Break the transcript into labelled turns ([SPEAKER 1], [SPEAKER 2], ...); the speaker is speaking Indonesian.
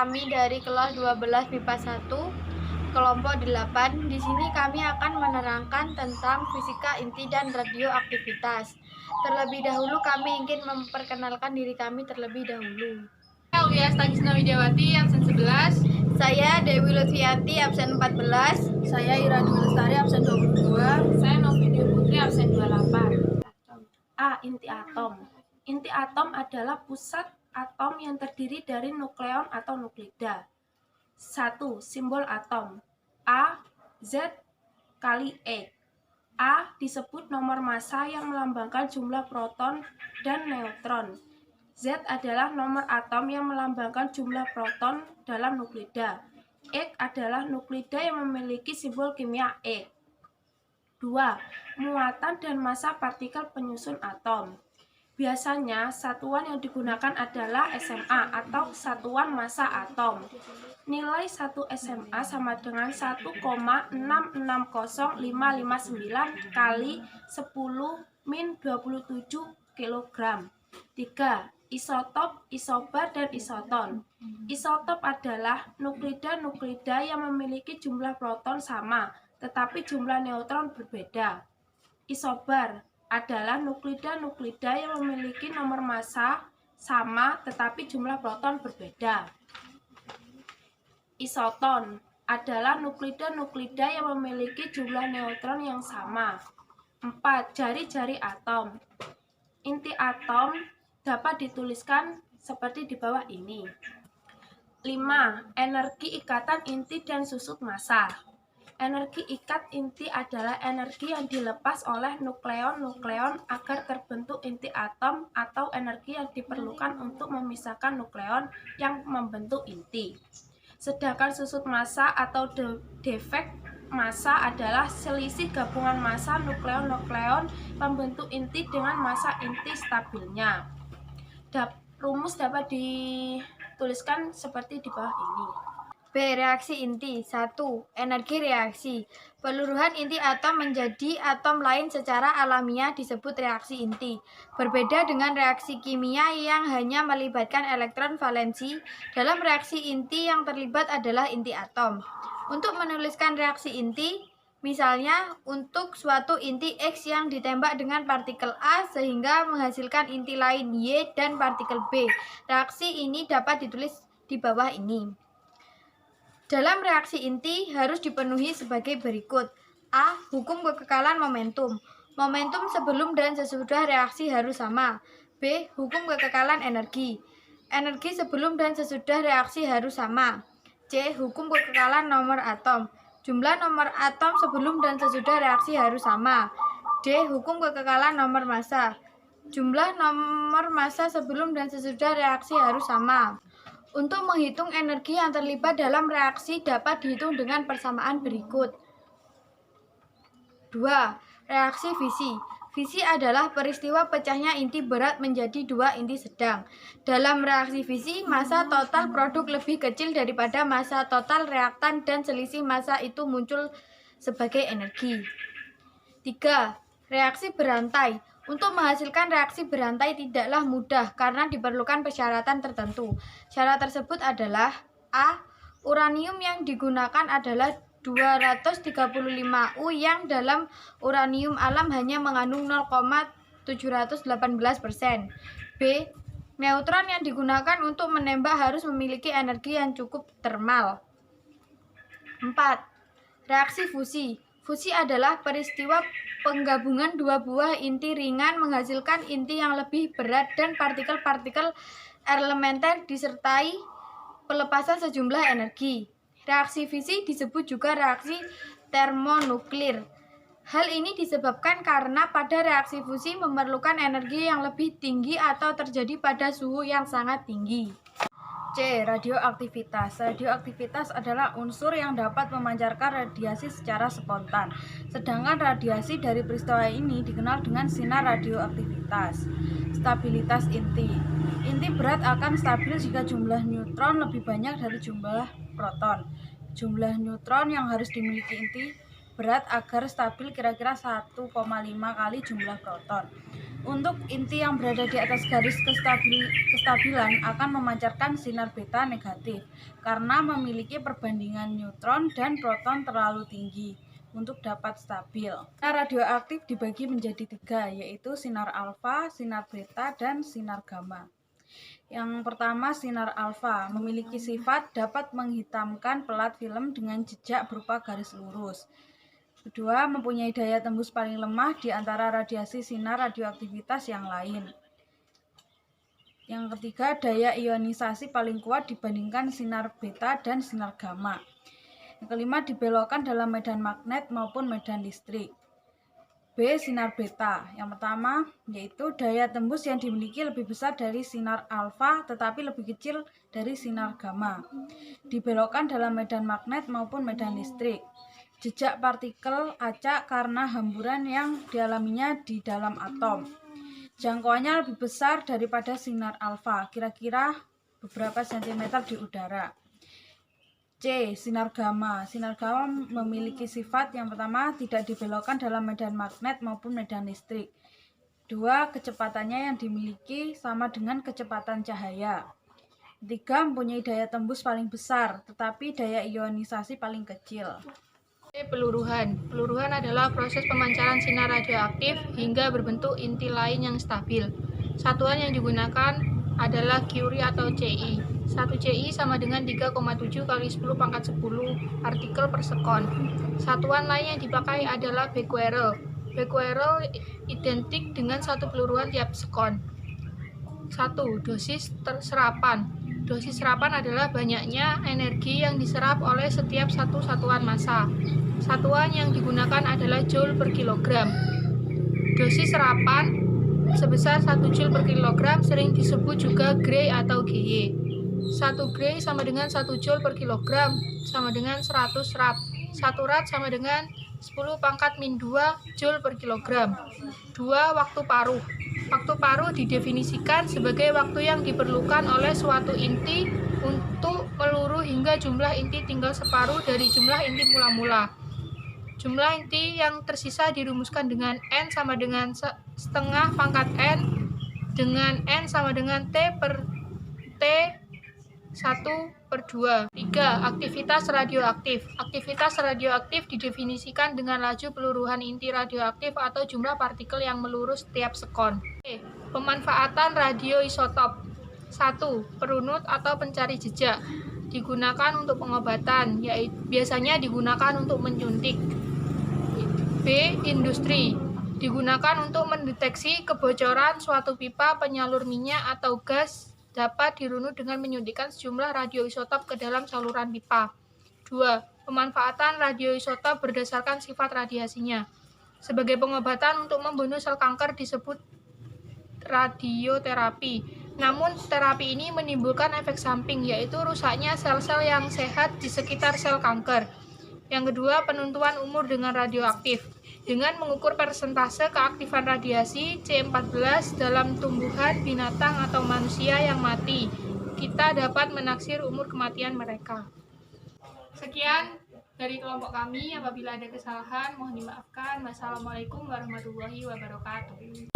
[SPEAKER 1] kami dari kelas 12 MIPA 1 kelompok 8. Di sini kami akan menerangkan tentang fisika inti dan radioaktivitas. Terlebih dahulu kami ingin memperkenalkan diri kami terlebih dahulu.
[SPEAKER 2] Saya Ulia Stagisna Widiawati, absen 11.
[SPEAKER 1] Saya Dewi Lutfianti, absen 14.
[SPEAKER 3] Saya Ira Dwi Lestari, absen 22.
[SPEAKER 2] Saya Novidia Putri, absen 28.
[SPEAKER 4] A. Inti atom. Inti atom adalah pusat atom yang terdiri dari nukleon atau nuklida. 1. Simbol atom. A. Z kali E. A disebut nomor massa yang melambangkan jumlah proton dan neutron. Z adalah nomor atom yang melambangkan jumlah proton dalam nuklida. E adalah nuklida yang memiliki simbol kimia E. 2. Muatan dan massa partikel penyusun atom. Biasanya satuan yang digunakan adalah SMA atau satuan massa atom. Nilai 1 SMA sama dengan 1,660559 kali 10 min 27 kg. 3. Isotop, isobar, dan isoton. Isotop adalah nuklida-nuklida yang memiliki jumlah proton sama, tetapi jumlah neutron berbeda. Isobar adalah nuklida-nuklida yang memiliki nomor massa sama tetapi jumlah proton berbeda. Isoton adalah nuklida-nuklida yang memiliki jumlah neutron yang sama. 4. Jari-jari atom. Inti atom dapat dituliskan seperti di bawah ini. 5. Energi ikatan inti dan susut massa. Energi ikat inti adalah energi yang dilepas oleh nukleon-nukleon agar terbentuk inti atom atau energi yang diperlukan untuk memisahkan nukleon yang membentuk inti. Sedangkan susut massa atau defek massa adalah selisih gabungan massa nukleon-nukleon pembentuk inti dengan massa inti stabilnya. Rumus dapat dituliskan seperti di bawah ini.
[SPEAKER 1] B. Reaksi inti. 1. Energi reaksi. Peluruhan inti atom menjadi atom lain secara alamiah disebut reaksi inti. Berbeda dengan reaksi kimia yang hanya melibatkan elektron valensi, dalam reaksi inti yang terlibat adalah inti atom. Untuk menuliskan reaksi inti, misalnya untuk suatu inti X yang ditembak dengan partikel A sehingga menghasilkan inti lain Y dan partikel B. Reaksi ini dapat ditulis di bawah ini. Dalam reaksi inti harus dipenuhi sebagai berikut. A. Hukum kekekalan momentum. Momentum sebelum dan sesudah reaksi harus sama. B. Hukum kekekalan energi. Energi sebelum dan sesudah reaksi harus sama. C. Hukum kekekalan nomor atom. Jumlah nomor atom sebelum dan sesudah reaksi harus sama. D. Hukum kekekalan nomor massa. Jumlah nomor massa sebelum dan sesudah reaksi harus sama. Untuk menghitung energi yang terlibat dalam reaksi dapat dihitung dengan persamaan berikut. 2. Reaksi fisi. Fisi adalah peristiwa pecahnya inti berat menjadi dua inti sedang. Dalam reaksi fisi, massa total produk lebih kecil daripada massa total reaktan dan selisih massa itu muncul sebagai energi. 3. Reaksi berantai. Untuk menghasilkan reaksi berantai tidaklah mudah karena diperlukan persyaratan tertentu. Syarat tersebut adalah A. Uranium yang digunakan adalah 235 U yang dalam uranium alam hanya mengandung 0,718%. B. Neutron yang digunakan untuk menembak harus memiliki energi yang cukup termal. 4. Reaksi fusi. Fusi adalah peristiwa penggabungan dua buah inti ringan menghasilkan inti yang lebih berat dan partikel-partikel elementer disertai pelepasan sejumlah energi. Reaksi fisi disebut juga reaksi termonuklir. Hal ini disebabkan karena pada reaksi fusi memerlukan energi yang lebih tinggi atau terjadi pada suhu yang sangat tinggi. C. Radioaktivitas. Radioaktivitas adalah unsur yang dapat memancarkan radiasi secara spontan. Sedangkan radiasi dari peristiwa ini dikenal dengan sinar radioaktivitas. Stabilitas inti. Inti berat akan stabil jika jumlah neutron lebih banyak dari jumlah proton. Jumlah neutron yang harus dimiliki inti
[SPEAKER 3] berat agar stabil kira-kira 1,5 kali jumlah proton. Untuk inti yang berada di atas garis kestabilan akan memancarkan sinar beta negatif karena memiliki perbandingan neutron dan proton terlalu tinggi untuk dapat stabil. Sinar radioaktif dibagi menjadi 3, yaitu sinar alfa, sinar beta, dan sinar gamma. Yang pertama, sinar alfa memiliki sifat dapat menghitamkan pelat film dengan jejak berupa garis lurus. Kedua, mempunyai daya tembus paling lemah di antara radiasi sinar radioaktivitas yang lain. Yang ketiga, daya ionisasi paling kuat dibandingkan sinar beta dan sinar gamma. Yang kelima, dibelokkan dalam medan magnet maupun medan listrik. B. Sinar beta. Yang pertama, yaitu daya tembus yang dimiliki lebih besar dari sinar alfa tetapi lebih kecil dari sinar gamma. Dibelokkan dalam medan magnet maupun medan listrik. Jejak partikel acak karena hamburan yang dialaminya di dalam atom. Jangkauannya lebih besar daripada sinar alfa, kira-kira beberapa sentimeter di udara. C. Sinar gamma. Sinar gamma memiliki sifat yang pertama tidak dibelokkan dalam medan magnet maupun medan listrik. Dua, kecepatannya yang dimiliki sama dengan kecepatan cahaya. Tiga, mempunyai daya tembus paling besar, tetapi daya ionisasi paling kecil.
[SPEAKER 2] Peluruhan. Peluruhan adalah proses pemancaran sinar radioaktif hingga berbentuk inti lain yang stabil. Satuan yang digunakan adalah Curie atau CI. 1 CI sama dengan 3,7 kali 10 pangkat 10 partikel per sekon. Satuan lain yang dipakai adalah becquerel. Becquerel identik dengan 1 peluruhan tiap sekon. 1. Dosis serapan. Dosis serapan adalah banyaknya energi yang diserap oleh setiap satu satuan massa. Satuan yang digunakan adalah joule per kilogram. Dosis serapan sebesar 1 joule per kilogram sering disebut juga Gray atau GY. 1 Gray sama dengan 1 joule per kilogram sama dengan 100 rad. 1 rad sama dengan 10 pangkat min 2 joule per kilogram. 2. Waktu paruh. Waktu paruh didefinisikan sebagai waktu yang diperlukan oleh suatu inti untuk meluruh hingga jumlah inti tinggal separuh dari jumlah inti mula-mula. Jumlah inti yang tersisa dirumuskan dengan N sama dengan setengah pangkat N dengan N sama dengan T per T 1/2. 3. Aktivitas radioaktif. Aktivitas radioaktif didefinisikan dengan laju peluruhan inti radioaktif atau jumlah partikel yang meluruh setiap sekon. Pemanfaatan radioisotop. 1. Perunut atau pencari jejak. Digunakan untuk pengobatan, yaitu biasanya digunakan untuk menyuntik. B. Industri. Digunakan untuk mendeteksi kebocoran suatu pipa penyalur minyak atau gas dapat dirunut dengan menyuntikkan sejumlah radioisotop ke dalam saluran pipa. 2. Pemanfaatan radioisotop berdasarkan sifat radiasinya. Sebagai pengobatan untuk membunuh sel kanker disebut radioterapi. Namun terapi ini menimbulkan efek samping, yaitu rusaknya sel-sel yang sehat di sekitar sel kanker. Yang kedua, penentuan umur dengan radioaktif. Dengan mengukur persentase keaktifan radiasi C14 dalam tumbuhan, binatang, atau manusia yang mati, kita dapat menaksir umur kematian mereka. Sekian dari kelompok kami. Apabila ada kesalahan, mohon dimaafkan. Wassalamualaikum warahmatullahi wabarakatuh.